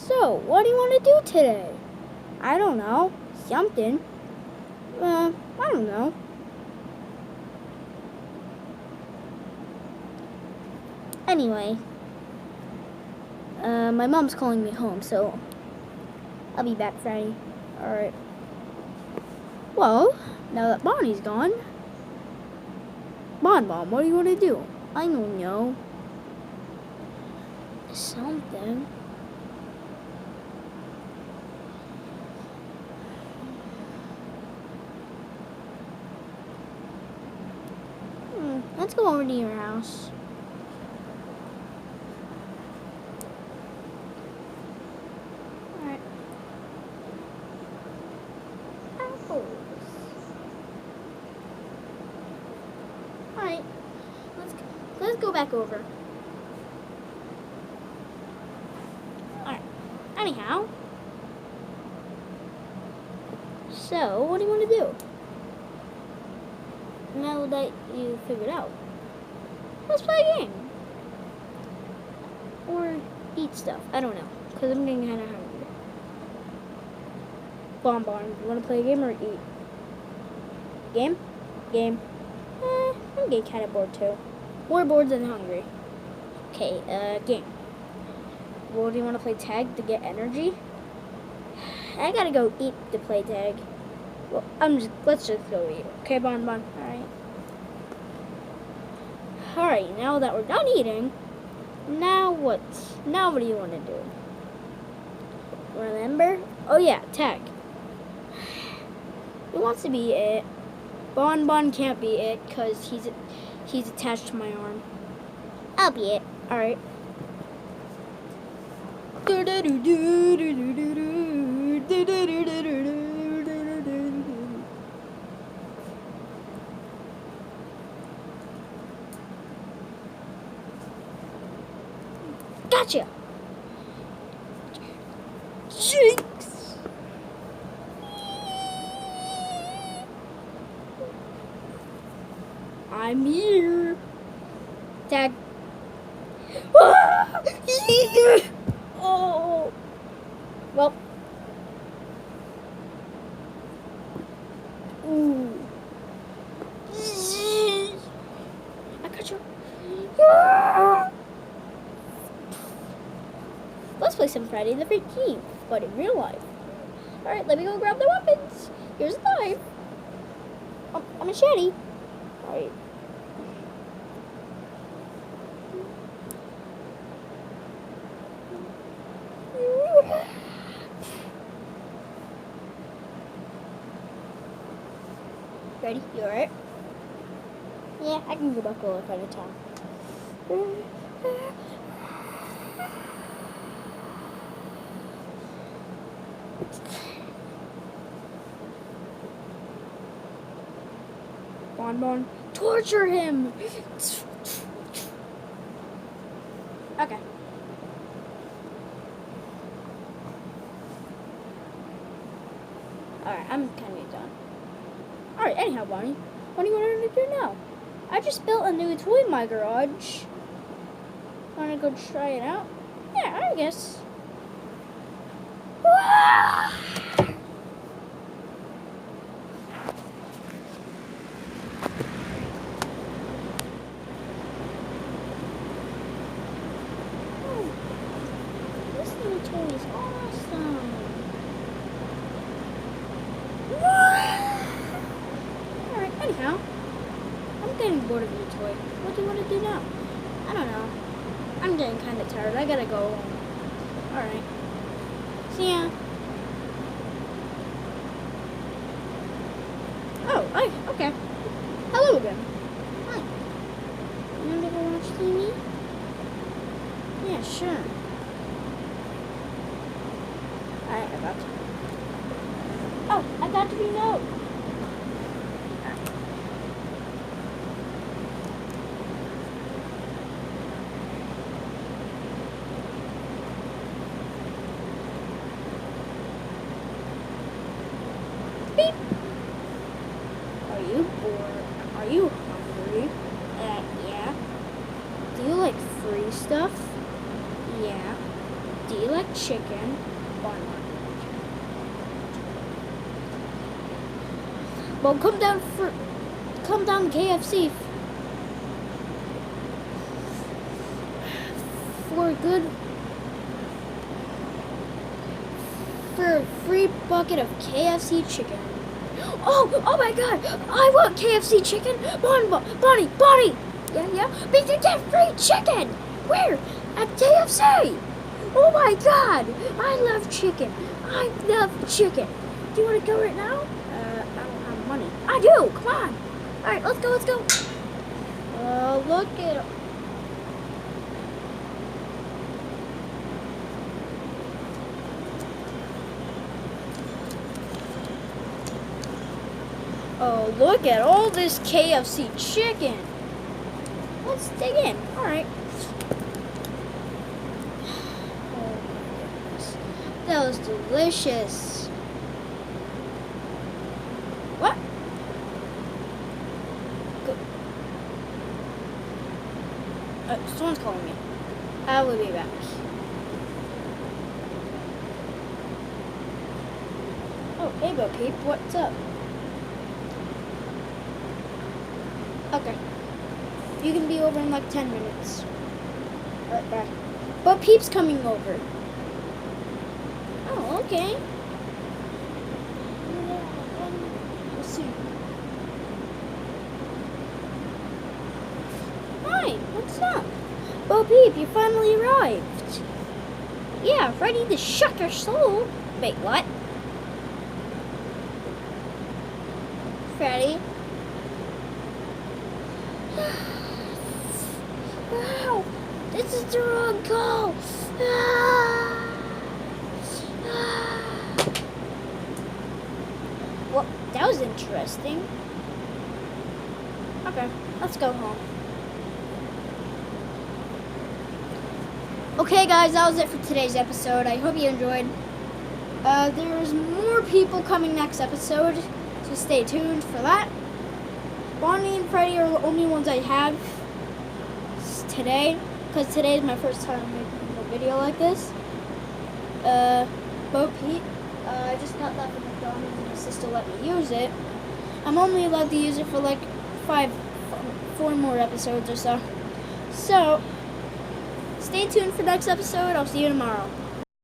So, what do you want to do today? I don't know. Something. I don't know. Anyway, my mom's calling me home, so I'll be back Friday. Alright. Well, now that Bonnie's gone, Mom, what do you want to do? I don't know. Something. Let's go over to your house. Alright. Apples. Alright. Let's go back over. Alright. Anyhow. So, what do you want to do? Now that you figured out, let's play a game. Or eat stuff. I don't know. Because I'm getting kind of hungry. Bonbon, you want to play a game or eat? Game? Game. I'm getting kind of bored too. More bored than hungry. Okay, game. Well, do you want to play tag to get energy? I gotta go eat to play tag. Well, let's just go eat. Okay, Bonbon? Alright. Alright, now that we're done eating, now what do you want to do? Remember? Oh yeah, tag. Who wants to be it? Bonbon can't be it because he's attached to my arm. I'll be it. Alright. Gotcha! Jinx! I'm here. Tag. Oh. Well. Ooh. I got you. Let's play some Freddy the 13th, but in real life. Alright, let me go grab the weapons. Here's a knife. A machete. Alright. Ready? You alright? Yeah, I can go back over if I have time. Bonbon, torture him! Okay. Alright, I'm kind of done. Alright, anyhow, Bonnie, what do you want to do now? I just built a new toy in my garage. Want to go try it out? Yeah, I guess. This new toy is awesome. Alright, anyhow. I'm getting bored of your toy. What do you want to do now? I don't know. I'm getting kind of tired. I gotta go home. Alright. See ya. Oh, okay. Hello again. Hi. You want to go watch TV? Yeah, sure. Alright, I got you. Oh, I got to be no. Beep. Are you bored? Are you hungry? Yeah. Do you like free stuff? Yeah. Do Do you like chicken? Bonnie. Well, come down to KFC for a free bucket of KFC chicken. Oh my God! I want KFC chicken. Bonnie. Yeah. But you get free chicken. Where? At KFC. Oh my God! I love chicken. Do you want to go right now? I don't have money. I do. Come on. All right, let's go. Look at. Oh, look at all this KFC chicken. Let's dig in. All right. Oh my goodness. That was delicious. What? Someone's calling me. I will be back. Oh, hey, Bo Peep. What's up? Okay. You can be over in like 10 minutes. Right back. But Peep's coming over. Oh, okay. We'll see. Hi, what's up? Bo Peep, you finally arrived. Yeah, ready to shock your soul. Wait, what? Freddy? Wow, this is the wrong call. Well, that was interesting. Okay, let's go home. Okay, guys, that was it for today's episode. I hope you enjoyed. There's more people coming next episode, so stay tuned for that. Bonnie and Freddy are the only ones I have today, because today is my first time making a video like this. Bo Peep, I just got that from McDonald's and my sister let me use it. I'm only allowed to use it for like 4 more episodes or so. So, stay tuned for next episode. I'll see you tomorrow.